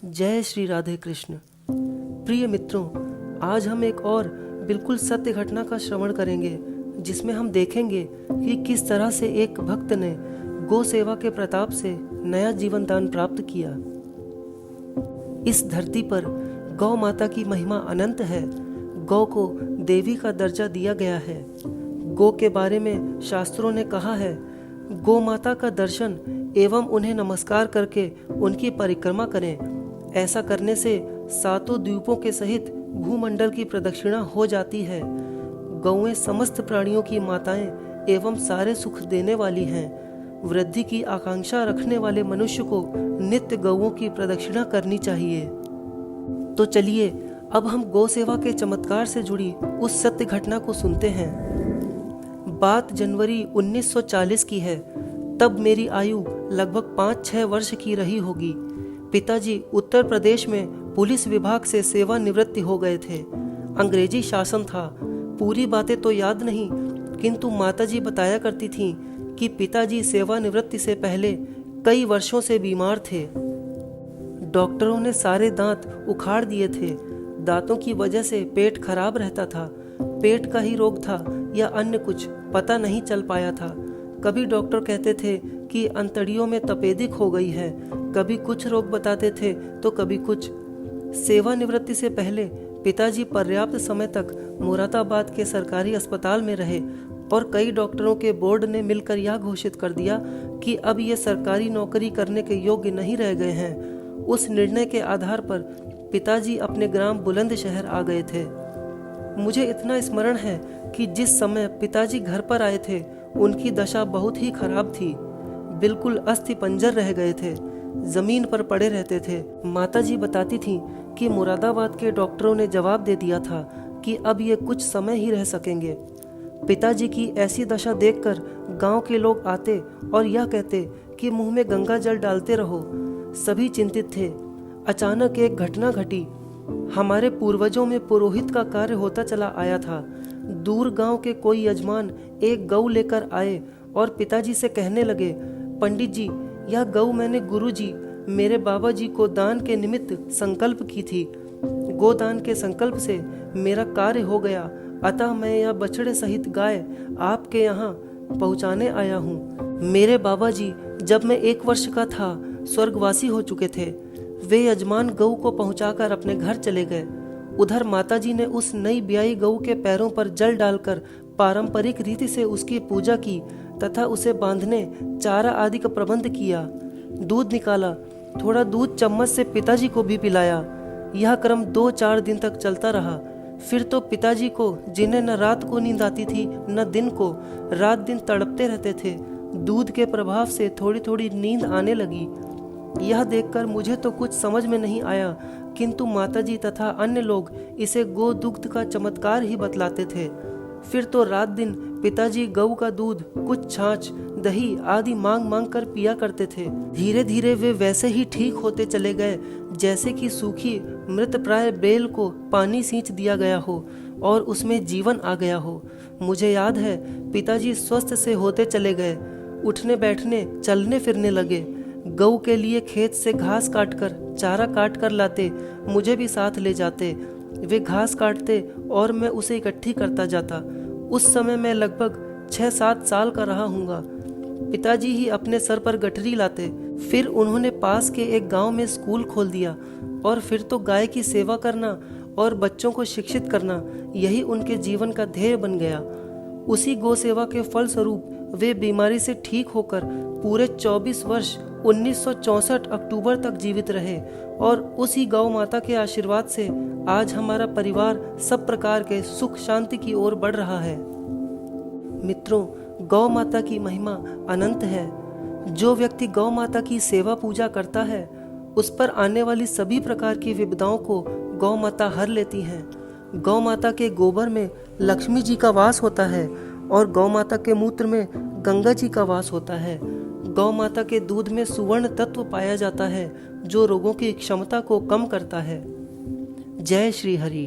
जय श्री राधे कृष्ण। प्रिय मित्रों, आज हम एक और बिल्कुल सत्य घटना का श्रवण करेंगे जिसमें हम देखेंगे कि किस तरह से एक भक्त ने गौ सेवा के प्रताप से नया जीवन दान प्राप्त किया। इस धरती पर गौ माता की महिमा अनंत है। गौ को देवी का दर्जा दिया गया है। गौ के बारे में शास्त्रों ने कहा है, गौ माता का दर्शन एवं उन्हें नमस्कार करके उनकी परिक्रमा करें। ऐसा करने से सातों द्वीपों के सहित भूमंडल की प्रदक्षिणा हो जाती है। गौएं समस्त प्राणियों की माताएं एवं सारे सुख देने वाली हैं। वृद्धि की आकांक्षा रखने वाले मनुष्य को नित्य गौओं की प्रदक्षिणा करनी चाहिए। तो चलिए अब हम गौ सेवा के चमत्कार से जुड़ी उस सत्य घटना को सुनते हैं। बात जनवरी 1940 की है। तब मेरी आयु लगभग 5-6 वर्ष की रही होगी। पिताजी उत्तर प्रदेश में पुलिस विभाग से सेवानिवृत्ति हो गए थे। अंग्रेजी शासन था। पूरी बातें तो याद नहीं, किंतु माताजी बताया करती थीं कि पिताजी सेवानिवृत्ति से पहले कई वर्षों से बीमार थे। डॉक्टरों ने सारे दांत उखाड़ दिए थे। दांतों की वजह से पेट खराब रहता था। पेट का ही रोग था या अन्य कुछ पता नहीं चल पाया था। कभी डॉक्टर कहते थे कि अंतड़ियों में तपेदिक हो गई है, कभी कुछ रोग बताते थे तो कभी कुछ। सेवानिवृत्ति से पहले पिताजी पर्याप्त समय तक मुरादाबाद के सरकारी अस्पताल में रहे और कई डॉक्टरों के बोर्ड ने मिलकर यह घोषित कर दिया कि अब ये सरकारी नौकरी करने के योग्य नहीं रह गए हैं। उस निर्णय के आधार पर पिताजी अपने ग्राम बुलंदशहर आ गए थे। मुझे इतना स्मरण है कि जिस समय पिताजी घर पर आए थे उनकी दशा बहुत ही खराब थी। बिल्कुल अस्थि पंजर रह गए थे, जमीन पर पड़े रहते थे। माताजी बताती थीं कि मुरादाबाद के डॉक्टरों ने जवाब दे दिया था कि अब ये कुछ समय ही रह सकेंगे। पिताजी की ऐसी दशा देखकर गांव के लोग आते और यह कहते कि मुंह में गंगा जल डालते रहो। सभी चिंतित थे। अचानक एक घटना घटी। हमारे पूर्वजों में पुरोहित का कार्य होता चला आया था। दूर गांव के कोई यजमान एक गऊ लेकर आए और पिताजी से कहने लगे, पंडित जी, यह गऊ मैंने गुरुजी मेरे बाबा जी को दान के निमित्त संकल्प की थी। गोदान के संकल्प से मेरा कार्य हो गया, अतः मैं यह बछड़े सहित गाय आपके यहाँ पहुँचाने आया हूँ। मेरे बाबा जी जब मैं 1 वर्ष का था स्वर्गवासी हो चुके थे। वे यजमान गऊ को पहुंचाकर अपने घर चले गए। उधर माताजी ने उस नई ब्याई गऊ के पैरों पर जल डालकर पारंपरिक रीति से उसकी पूजा की तथा उसे बांधने, चारा आदि का प्रबंध किया। दूध निकाला, थोड़ा दूध चम्मच से पिताजी को भी पिलाया। यह क्रम 2-4 दिन तक चलता रहा। फिर तो पिताजी को, जिन्हें न रात को नींद आती थी न दिन को, रात दिन तड़पते रहते थे। दूध के प्रभाव से थोड़ी थोड़ी नींद आने लगी। यह देखकर मुझे तो कुछ समझ में नहीं आया, किंतु माताजी तथा अन्य लोग इसे गो दुग्ध का चमत्कार ही बतलाते थे। फिर तो रात दिन पिताजी गऊ का दूध, कुछ छाछ, दही आदि मांग मांग कर पिया करते थे। धीरे धीरे वे वैसे ही ठीक होते चले गए जैसे कि सूखी मृत प्राय बेल को पानी सींच दिया गया हो और उसमें जीवन आ गया हो। मुझे याद है पिताजी स्वस्थ से होते चले गए। उठने बैठने, चलने फिरने लगे। गऊ के लिए खेत से घास काटकर, चारा काट कर लाते, मुझे भी साथ ले जाते। वे घास काटते और मैं उसे इकट्ठी करता जाता। उस समय मैं लगभग 6-7 साल का रहा हूँगा। पिताजी ही अपने सर पर गठरी लाते। फिर उन्होंने पास के एक गांव में स्कूल खोल दिया और फिर तो गाय की सेवा करना और बच्चों को शिक्षित करना, यही उनके जीवन का ध्येय बन गया। उसी गौ सेवा के फलस्वरूप वे बीमारी से ठीक होकर पूरे 24 वर्ष 1964 अक्टूबर तक जीवित रहे और उसी गौ माता के आशीर्वाद से आज हमारा परिवार सब प्रकार के सुख शांति की ओर बढ़ रहा है। मित्रों, गौ माता की महिमा अनंत है। जो व्यक्ति गौ माता की सेवा पूजा करता है उस पर आने वाली सभी प्रकार की विपदाओं को गौ माता हर लेती हैं। गौ माता के गोबर में लक्ष्मी जी का वास होता है और गौ माता के मूत्र में गंगा जी का वास होता है। गौ माता के दूध में सुवर्ण तत्व पाया जाता है जो रोगों की क्षमता को कम करता है। जय श्री हरि।